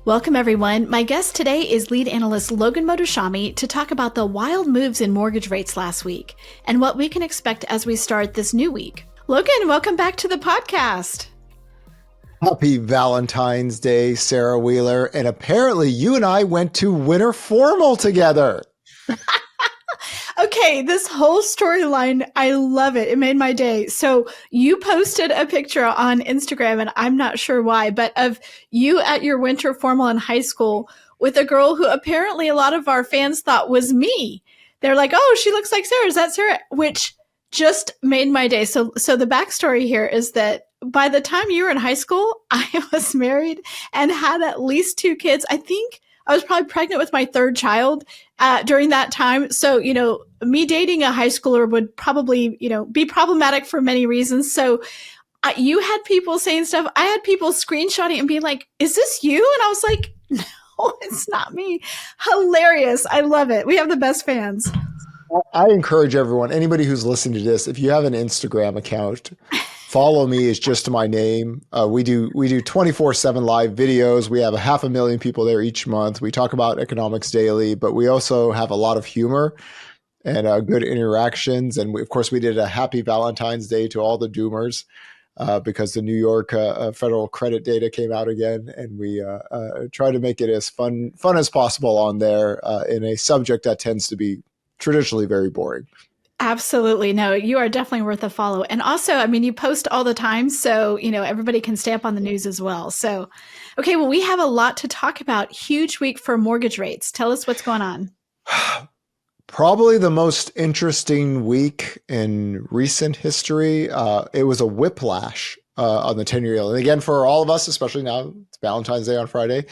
Welcome, everyone. My guest today is Lead Analyst Logan Mohtashami to talk about the wild moves in mortgage rates last week and what we can expect as we start this new week. Logan, welcome back to the podcast. Happy Valentine's Day, Sarah Wheeler. And apparently you and I went to Winter Formal together. Okay, this whole storyline, I love it. It made my day. So you posted a picture on Instagram, and I'm not sure why, but of you at your winter formal in high school with a girl who apparently a lot of our fans thought was me. They're like, oh, she looks like Sarah. Is that Sarah? Which just made my day. So the backstory here is that by the time you were in high school, I was married and had at least 2 kids. I think I was probably pregnant with my 3rd child during that time. So, me dating a high schooler would probably, be problematic for many reasons. So you had people saying stuff. I had people screenshotting and being like, is this you? And I was like, no, it's not me. Hilarious. I love it. We have the best fans. I encourage everyone, anybody who's listening to this, if you have an Instagram account, follow me is just my name. We do 24/7 live videos. We have 500,000 people there each month. We talk about economics daily, but we also have a lot of humor and good interactions. And of course, we did a happy Valentine's Day to all the doomers because the New York federal credit data came out again. And we try to make it as fun as possible on there in a subject that tends to be traditionally very boring. Absolutely. No, you are definitely worth a follow. And also, you post all the time, so, everybody can stay up on the news as well. So, okay, well, we have a lot to talk about. Huge week for mortgage rates. Tell us what's going on. Probably the most interesting week in recent history. It was a whiplash on the 10-year yield. And again, for all of us, especially now, it's Valentine's Day on Friday,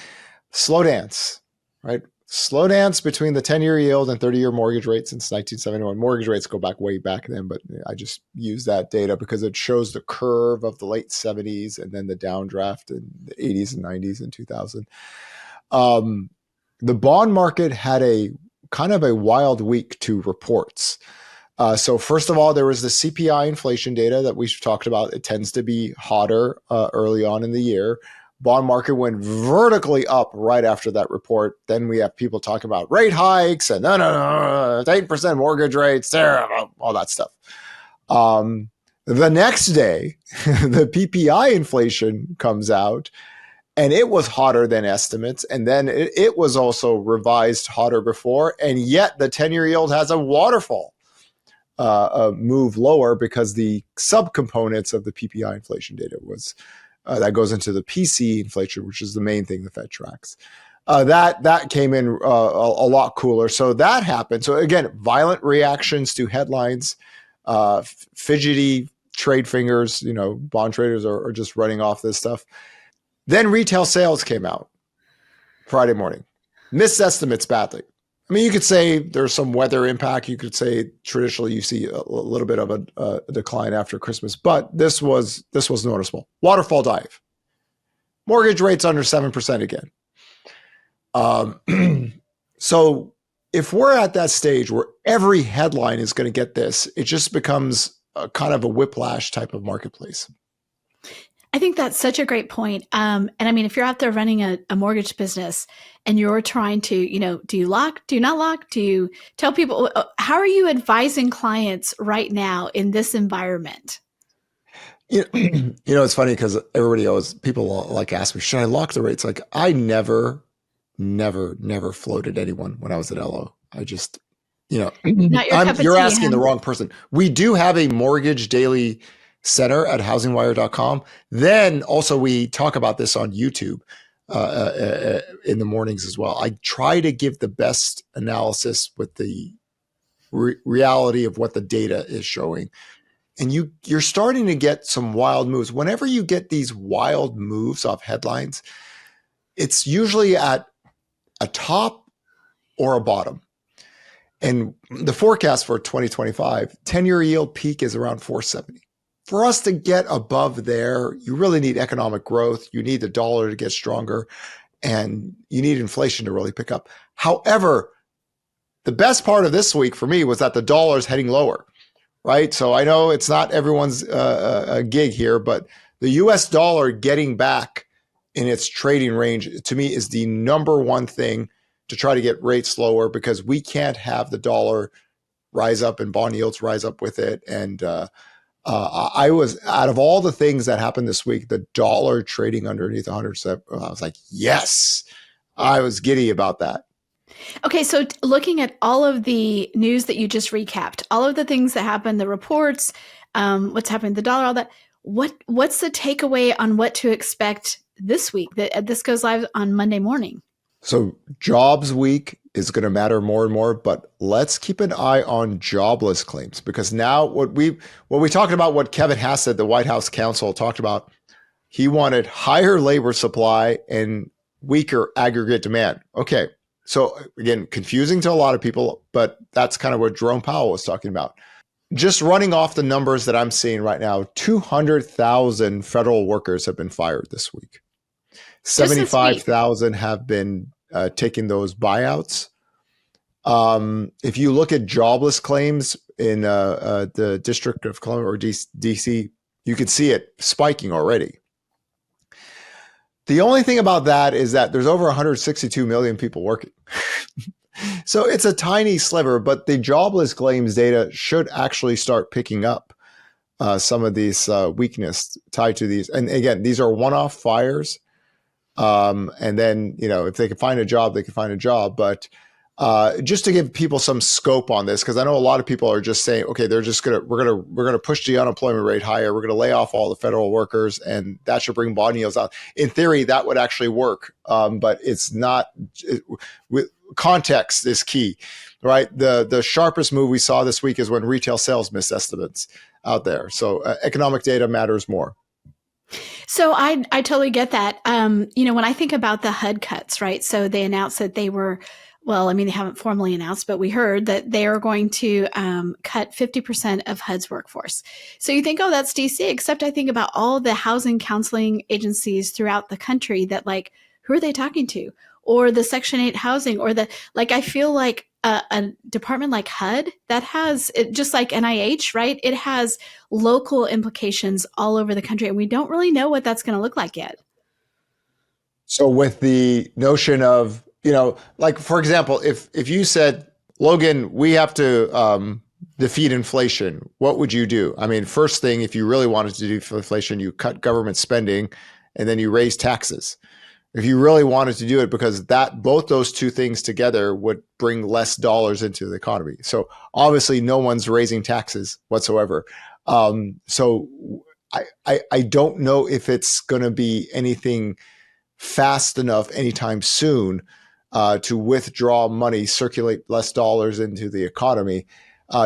slow dance, right? Slow dance between the 10-year yield and 30-year mortgage rates since 1971. Mortgage rates go back way back then, but I just use that data because it shows the curve of the late 70s and then the downdraft in the 80s and 90s and 2000. The bond market had a kind of a wild week to reports. So first of all, there was the CPI inflation data that we've talked about. It tends to be hotter early on in the year. Bond market went vertically up right after that report. Then we have people talking about rate hikes and no, it's 8% mortgage rates, terrible, all that stuff. The next day, the PPI inflation comes out, and it was hotter than estimates. And then it was also revised hotter before. And yet the 10-year yield has a waterfall move lower because the subcomponents of the PPI inflation data was that goes into the PC inflation, which is the main thing the Fed tracks. That came in a lot cooler. So that happened. So again, violent reactions to headlines, fidgety trade fingers, bond traders are just running off this stuff. Then retail sales came out Friday morning. Missed estimates badly. You could say there's some weather impact. You could say traditionally you see a little bit of a decline after Christmas, but this was noticeable. Waterfall dive. Mortgage rates under 7% again. So if we're at that stage where every headline is going to get this, it just becomes a kind of a whiplash type of marketplace. I think that's such a great point. And if you're out there running a mortgage business and you're trying to, do you lock, do you not lock? Do you tell people, how are you advising clients right now in this environment? It's funny because people like ask me, should I lock the rates? Like I never floated anyone when I was at LO. I just, you're asking the wrong person. We do have a mortgage daily center at HousingWire.com. Then also we talk about this on YouTube in the mornings as well. I try to give the best analysis with the reality of what the data is showing. And you're starting to get some wild moves. Whenever you get these wild moves off headlines, it's usually at a top or a bottom. And the forecast for 2025, 10-year yield peak is around 470. For us to get above there, you really need economic growth. You need the dollar to get stronger, and you need inflation to really pick up. However, the best part of this week for me was that the dollar is heading lower, right? So I know it's not everyone's gig here, but the US dollar getting back in its trading range, to me, is the number one thing to try to get rates lower, because we can't have the dollar rise up and bond yields rise up with it. And I was, out of all the things that happened this week, the dollar trading underneath 100, I was like, yes, I was giddy about that. Okay, so looking at all of the news that you just recapped, all of the things that happened, the reports, what's happening, the dollar, all that. What's the takeaway on what to expect this week? That this goes live on Monday morning. So jobs week is going to matter more and more, but let's keep an eye on jobless claims, because now what we talked about, what Kevin Hassett, the White House counsel, talked about, he wanted higher labor supply and weaker aggregate demand. Okay. So again, confusing to a lot of people, but that's kind of what Jerome Powell was talking about. Just running off the numbers that I'm seeing right now, 200,000 federal workers have been fired this week. 75,000 have been taking those buyouts. If you look at jobless claims in the District of Columbia or DC, you can see it spiking already. The only thing about that is that there's over 162 million people working. So it's a tiny sliver, but the jobless claims data should actually start picking up some of these weakness tied to these. And again, these are one-off fires. And then, if they can find a job, they can find a job. But just to give people some scope on this, because I know a lot of people are just saying, okay, we're gonna push the unemployment rate higher. We're gonna lay off all the federal workers, and that should bring bond yields out. In theory, that would actually work, but it's not. Context is key, right? The sharpest move we saw this week is when retail sales missed estimates out there. So economic data matters more. So I totally get that. When I think about the HUD cuts, right? So they announced that they were, they haven't formally announced, but we heard that they are going to cut 50% of HUD's workforce. So you think, oh, that's DC, except I think about all the housing counseling agencies throughout the country that, like, who are they talking to? Or the Section 8 housing, or I feel like a department like HUD that has, just like NIH, right? It has local implications all over the country, and we don't really know what that's going to look like yet. So with the notion of, for example, if you said, Logan, we have to defeat inflation, what would you do? I mean, first thing, if you really wanted to defeat inflation, you cut government spending and then you raise taxes. If you really wanted to do it, because both those two things together would bring less dollars into the economy. So obviously no one's raising taxes whatsoever. So I don't know if it's going to be anything fast enough anytime soon to withdraw money, circulate less dollars into the economy.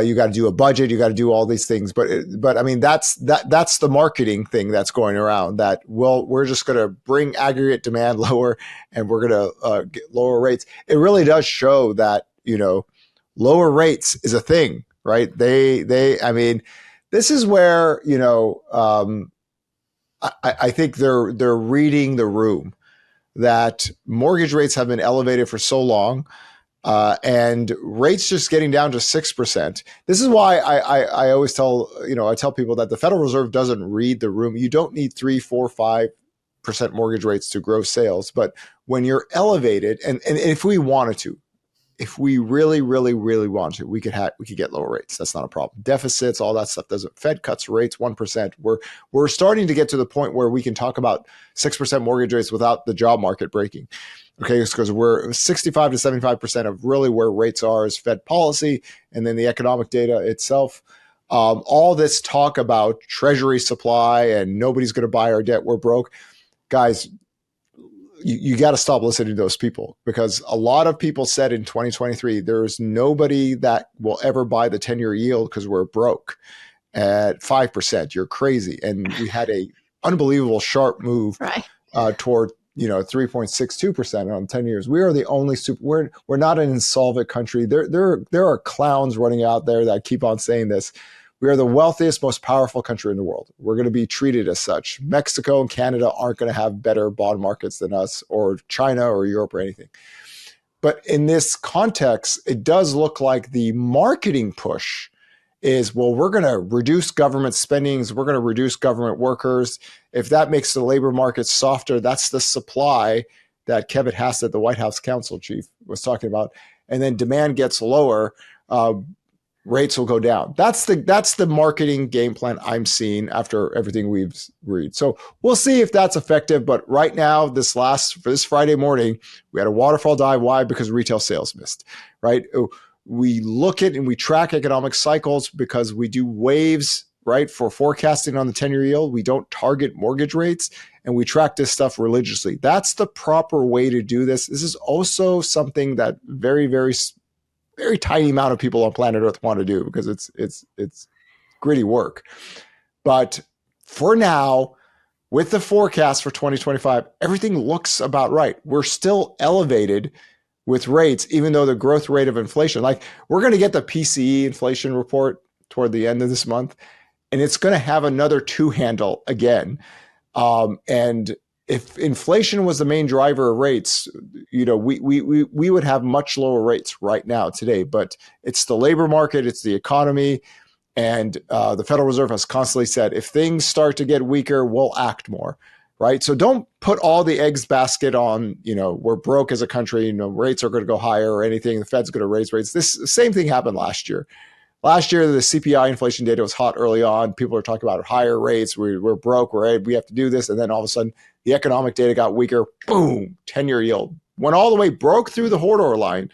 You got to do a budget. You got to do all these things. But I mean, that's the marketing thing that's going around, that, well, we're just going to bring aggregate demand lower and we're going to get lower rates. It really does show that, lower rates is a thing, right? I mean, this is where, I think they're reading the room, that mortgage rates have been elevated for so long. And rates just getting down to 6%. This is why I always tell people that the Federal Reserve doesn't read the room. You don't need 3, 4, 5% mortgage rates to grow sales. But when you're elevated, and if we wanted to, if we really, really, really want to, we could get lower rates. That's not a problem. Deficits, all that stuff doesn't. Fed cuts rates 1%. We're starting to get to the point where we can talk about 6% mortgage rates without the job market breaking. Okay, because we're 65 to 75% of really where rates are is Fed policy, and then the economic data itself. All this talk about treasury supply and nobody's going to buy our debt, we're broke. Guys, you got to stop listening to those people, because a lot of people said in 2023, there's nobody that will ever buy the 10-year yield because we're broke at 5%. You're crazy. And we had a unbelievable sharp move toward 3.62% on 10 years. We are the only we're not an insolvent country. There are clowns running out there that keep on saying this. We are the wealthiest, most powerful country in the world. We're going to be treated as such. Mexico and Canada aren't going to have better bond markets than us, or China or Europe or anything. But in this context, it does look like the marketing push is, well, we're going to reduce government spendings, we're going to reduce government workers. If that makes the labor market softer, that's the supply that Kevin Hassett, the White House counsel chief, was talking about. And then demand gets lower, rates will go down. That's the marketing game plan I'm seeing after everything we've read. So we'll see if that's effective. But right now, for this Friday morning, we had a waterfall dive. Why? Because retail sales missed, right? We look at and we track economic cycles because we do waves, right, for forecasting on the 10-year yield. We don't target mortgage rates, and we track this stuff religiously. That's the proper way to do this. This is also something that very, very, very tiny amount of people on planet Earth want to do because it's gritty work. But for now, with the forecast for 2025, everything looks about right. We're still elevated with rates, even though the growth rate of inflation, like we're going to get the PCE inflation report toward the end of this month, and it's going to have another 2 handle again. And if inflation was the main driver of rates, we would have much lower rates right now today. But it's the labor market, it's the economy, and the Federal Reserve has constantly said, if things start to get weaker, we'll act more. Right. So don't put all the eggs basket on, we're broke as a country, rates are going to go higher or anything. The Fed's going to raise rates. This same thing happened last year. Last year, the CPI inflation data was hot early on. People are talking about higher rates. We're broke. We have to do this. And then all of a sudden, the economic data got weaker. Boom, 10-year yield went all the way, broke through the Hodor line,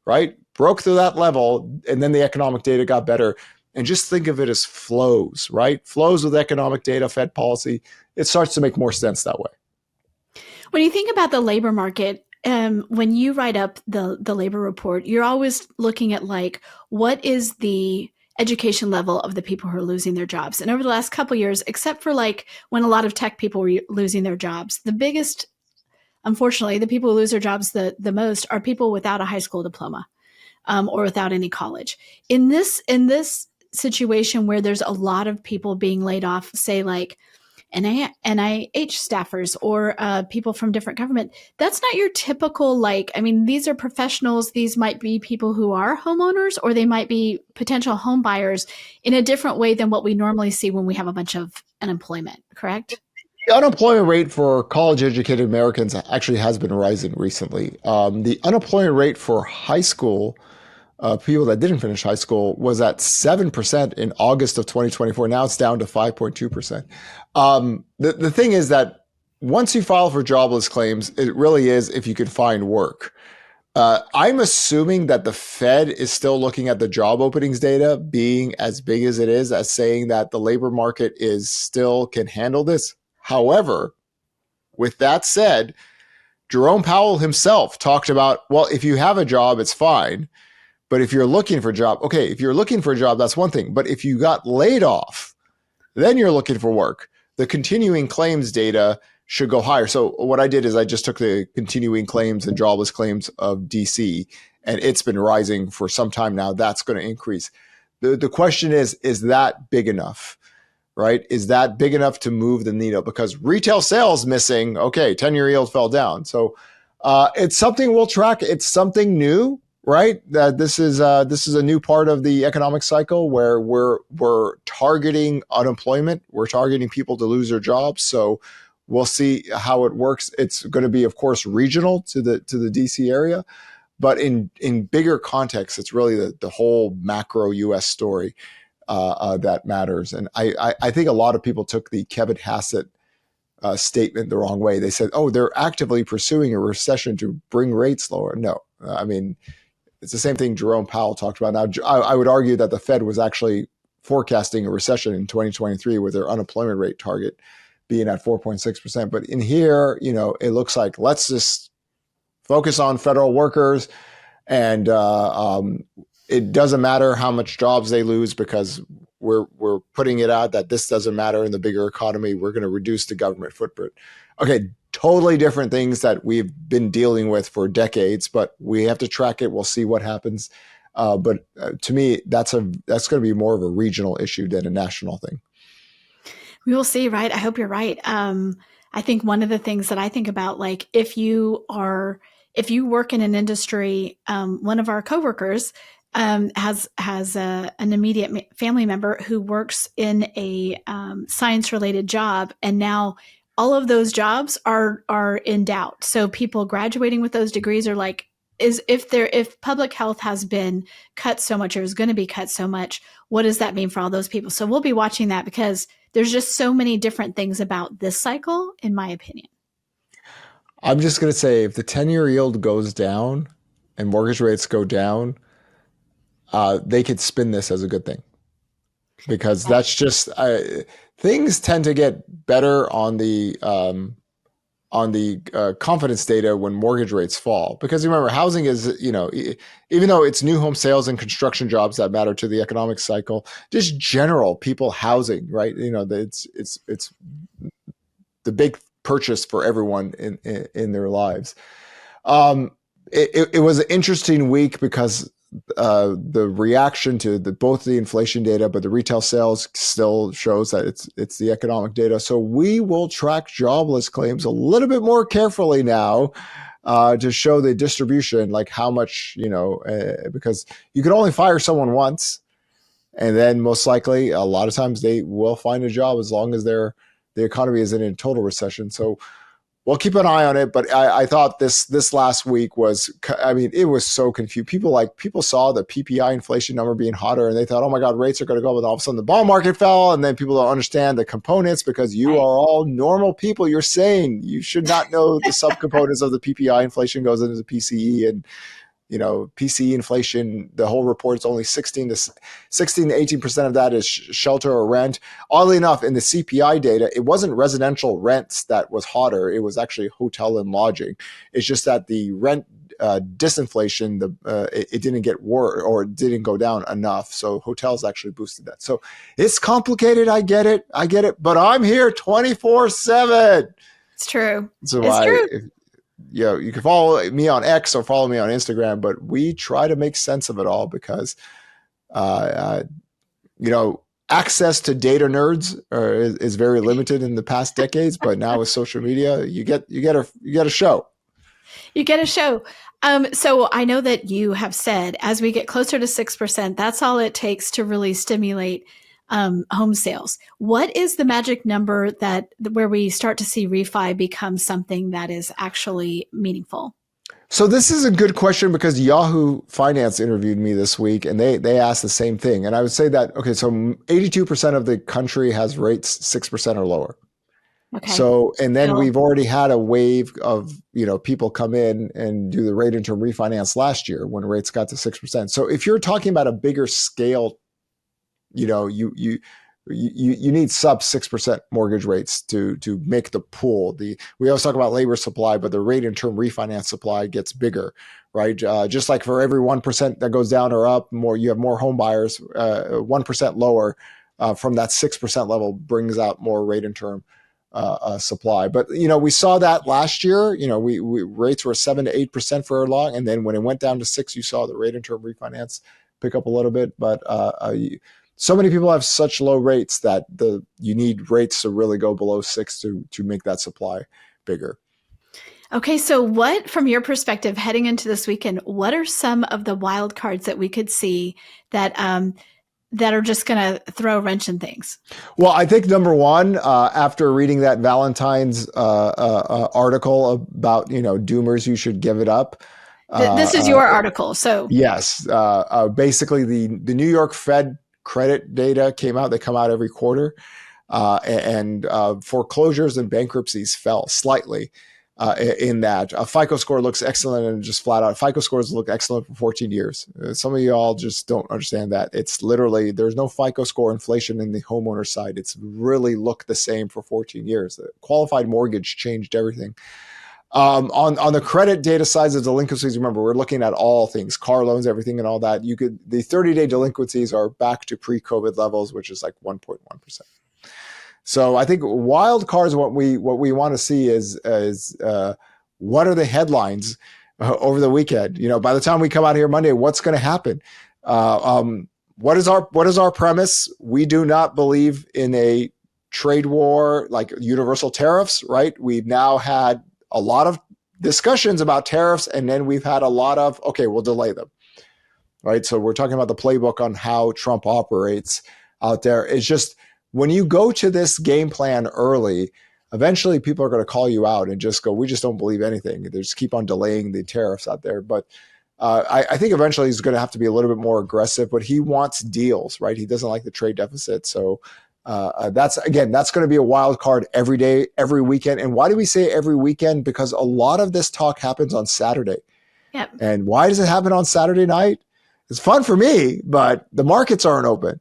right? Broke through that level. And then the economic data got better. And just think of it as flows, right? Flows with economic data, Fed policy. It starts to make more sense that way. When you think about the labor market, when you write up the labor report, you're always looking at what is the education level of the people who are losing their jobs. And over the last couple of years, except for when a lot of tech people were losing their jobs, the biggest, unfortunately, the people who lose their jobs the most are people without a high school diploma or without any college. In this situation where there's a lot of people being laid off, say NIH staffers or people from different government, that's not your typical, these are professionals. These might be people who are homeowners, or they might be potential home buyers in a different way than what we normally see when we have a bunch of unemployment, correct? The unemployment rate for college-educated Americans actually has been rising recently. The unemployment rate for high school people that didn't finish high school was at 7% in August of 2024. Now it's down to 5.2%. The thing is that once you file for jobless claims, it really is if you can find work. I'm assuming that the Fed is still looking at the job openings data being as big as it is, as saying that the labor market still can handle this. However, with that said, Jerome Powell himself talked about, well, if you have a job, it's fine. But if you're looking for a job, okay, if you're looking for a job, that's one thing. But if you got laid off, then you're looking for work. The continuing claims data should go higher. So what I did is I just took the continuing claims and jobless claims of DC, and it's been rising for some time now. That's going to increase. The question is that big enough, right? Is that big enough to move the needle? Because retail sales missing, okay, 10-year yield fell down. So it's something we'll track. It's something new. Right, that this is a new part of the economic cycle where we're targeting unemployment, we're targeting people to lose their jobs. So we'll see how it works. It's going to be, of course, regional to the DC area, but in bigger context, it's really the whole macro U.S. story that matters. And I think a lot of people took the Kevin Hassett statement the wrong way. They said, "Oh, they're actively pursuing a recession to bring rates lower." No, I mean, it's the same thing Jerome Powell talked about. Now, I would argue that the Fed was actually forecasting a recession in 2023 with their unemployment rate target being at 4.6%. But in here, it looks like let's just focus on federal workers, and it doesn't matter how much jobs they lose because we're putting it out that this doesn't matter in the bigger economy. We're going to reduce the government footprint. Okay, totally different things that we've been dealing with for decades, but we have to track it. We'll see what happens. But to me, that's going to be more of a regional issue than a national thing. We will see, right? I hope you're right. I think one of the things that I think about, if you work in an industry, one of our coworkers has an immediate family member who works in a science related job, and now all of those jobs are in doubt. So people graduating with those degrees are like, if public health has been cut so much or is going to be cut so much, what does that mean for all those people? So we'll be watching that because there's just so many different things about this cycle, in my opinion. I'm just going to say if the 10-year yield goes down and mortgage rates go down, they could spin this as a good thing, because Right. that's just things tend to get better on the confidence data when mortgage rates fall. Because remember, housing is, even though it's new home sales and construction jobs that matter to the economic cycle, just general people housing, right? It's the big purchase for everyone in their lives. It was an interesting week because the reaction to both the inflation data, but the retail sales still shows that it's the economic data. So we will track jobless claims a little bit more carefully now to show the distribution, like how much, because you can only fire someone once, and then most likely a lot of times they will find a job as long as the economy isn't in total recession. So we'll keep an eye on it. But I thought this last week was, it was so confused. People saw the PPI inflation number being hotter and they thought, oh my God, rates are going to go up. And all of a sudden the bond market fell. And then people don't understand the components because you are all normal people. You're saying you should not know the subcomponents of the PPI inflation goes into the PCE, and PCE inflation, the whole report is only 16 to 18% of that is shelter or rent. Oddly enough, in the CPI data, it wasn't residential rents that was hotter. It was actually hotel and lodging. It's just that the rent disinflation, it didn't get worse or it didn't go down enough. So hotels actually boosted that. So it's complicated. I get it. But I'm here 24/7. It's true. So It's true. you can follow me on X or follow me on Instagram, but we try to make sense of it all because, access to data nerds is very limited in the past decades. But now with social media, you get a show. You get a show. So I know that you have said as we get closer to 6%, that's all it takes to really stimulate home sales. What is the magic number where we start to see refi become something that is actually meaningful? So this is a good question because Yahoo Finance interviewed me this week and they asked the same thing. And I would say that, okay, so 82% of the country has rates 6% or lower. Okay. So, and then we've already had a wave of, people come in and do the rate and term refinance last year when rates got to 6%. So if you're talking about a bigger scale, you need sub 6% mortgage rates to make the pool. We always talk about labor supply, but the rate and term refinance supply gets bigger, right? Just like for every 1% that goes down or up, you have more home buyers. 1% lower from that 6% level brings out more rate and term supply. But we saw that last year. We rates were 7 to 8% for long, and then when it went down to 6, you saw the rate and term refinance pick up a little bit. But so many people have such low rates that you need rates to really go below 6 to make that supply bigger. Okay, so what, from your perspective, heading into this weekend, what are some of the wild cards that we could see that are just going to throw a wrench in things? Well, I think number one, after reading that Valentine's article about doomers, you should give it up. This is your article, so yes. Basically, the New York Fed credit data came out. They come out every quarter, and foreclosures and bankruptcies fell slightly. In that FICO score looks excellent, and just flat out FICO scores look excellent for 14 years. Some of you all just don't understand that. It's literally, there's no FICO score inflation in the homeowner side. It's really looked the same for 14 years. The qualified mortgage changed everything. On the credit data sides of delinquencies, remember, we're looking at all things, car loans, everything and all that. The 30-day delinquencies are back to pre-COVID levels, which is like 1.1%. So I think wild cards, what we want to see is what are the headlines over the weekend? By the time we come out here Monday, what's going to happen? What is our premise? We do not believe in a trade war like universal tariffs, right? We've now had a lot of discussions about tariffs, and then we've had a lot of, okay, we'll delay them. right? So we're talking about the playbook on how Trump operates out there. It's just when you go to this game plan early, eventually people are going to call you out and just go, we just don't believe anything. They just keep on delaying the tariffs out there. But I think eventually he's going to have to be a little bit more aggressive, but he wants deals, right? He doesn't like the trade deficit. So that's going to be a wild card every day, every weekend. And why do we say every weekend? Because a lot of this talk happens on Saturday. Yep. And why does it happen on Saturday night? It's fun for me, but the markets aren't open,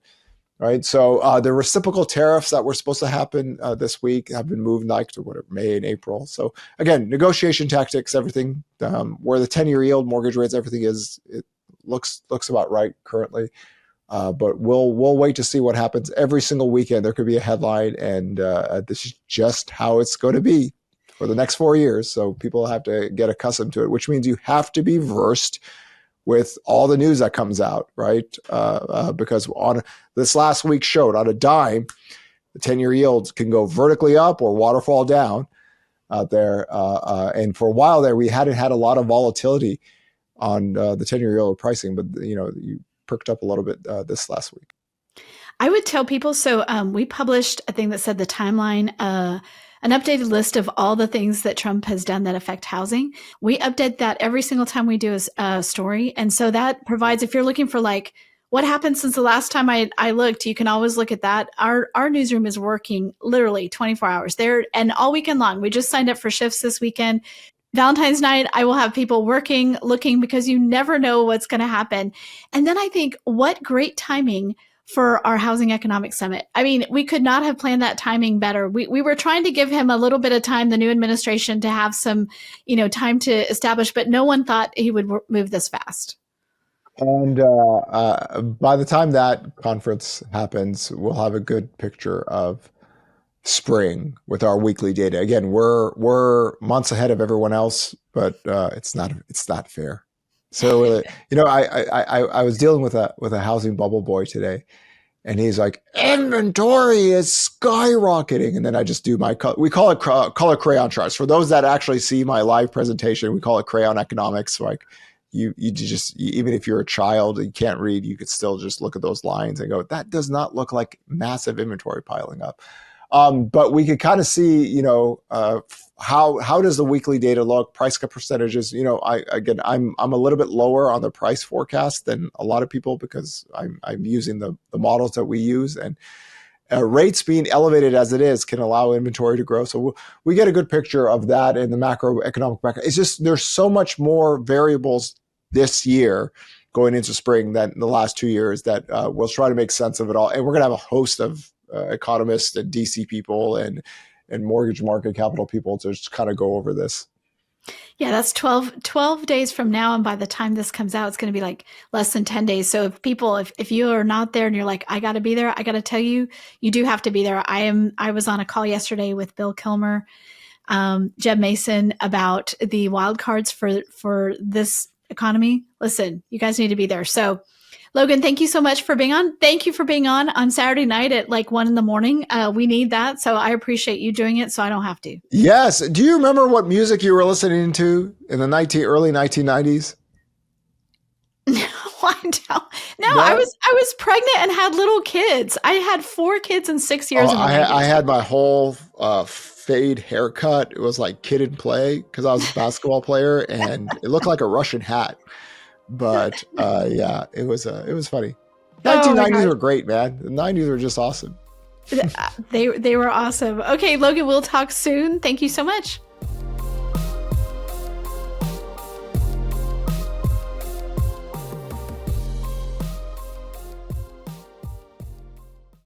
right? So the reciprocal tariffs that were supposed to happen this week have been moved like to whatever, May and April. So again, negotiation tactics, everything where the 10-year yield, mortgage rates, everything is, it looks about right currently. But we'll wait to see what happens. Every single weekend there could be a headline, and this is just how it's going to be for the next 4 years. So people have to get accustomed to it, which means you have to be versed with all the news that comes out, right? Because on this last week showed on a dime, the 10-year yields can go vertically up or waterfall down out there. And for a while there, we hadn't had a lot of volatility on the 10-year yield pricing, but you perked up a little bit this last week. I would tell people, so we published a thing that said the timeline, an updated list of all the things that Trump has done that affect housing. We update that every single time we do a story. And so that provides, if you're looking for like, what happened since the last time I looked, you can always look at that. Our newsroom is working literally 24 hours there and all weekend long. We just signed up for shifts this weekend. Valentine's night, I will have people working, looking, because you never know what's going to happen. And then I think what great timing for our Housing Economic Summit. I mean, we could not have planned that timing better. We were trying to give him a little bit of time, the new administration, to have some, time to establish, but no one thought he would move this fast. And by the time that conference happens, we'll have a good picture of spring with our weekly data. Again, we're months ahead of everyone else, but it's not fair. So I was dealing with a housing bubble boy today, and he's like, inventory is skyrocketing. And then I just do we call it color crayon charts. For those that actually see my live presentation, we call it crayon economics. Like you just, even if you're a child and you can't read, you could still just look at those lines and go, that does not look like massive inventory piling up. But we could kind of see, how does the weekly data look? Price cut percentages. I'm a little bit lower on the price forecast than a lot of people because I'm using the models that we use, and rates being elevated as it is can allow inventory to grow. So we get a good picture of that in the macroeconomic background. It's just there's so much more variables this year going into spring than the last 2 years that we'll try to make sense of it all. And we're going to have a host of economists and DC people and mortgage market capital people to just kind of go over this. Yeah, that's 12 days from now. And by the time this comes out, it's going to be like less than 10 days. So if you are not there and you're like, I got to be there, I got to tell you, you do have to be there. I was on a call yesterday with Bill Kilmer, Jeb Mason, about the wild cards for this economy. Listen, you guys need to be there. So Logan, thank you so much for being on. Thank you for being on Saturday night at like 1 a.m. We need that. So I appreciate you doing it so I don't have to. Yes. Do you remember what music you were listening to in the early 1990s? No, I was pregnant and had little kids. I had 4 kids in 6 years. I had my whole fade haircut. It was like Kid and Play because I was a basketball player, and it looked like a Russian hat. But yeah, it was funny. 1990s were great, man. The 90s were just awesome. They were awesome. Okay, Logan, we'll talk soon. Thank you so much.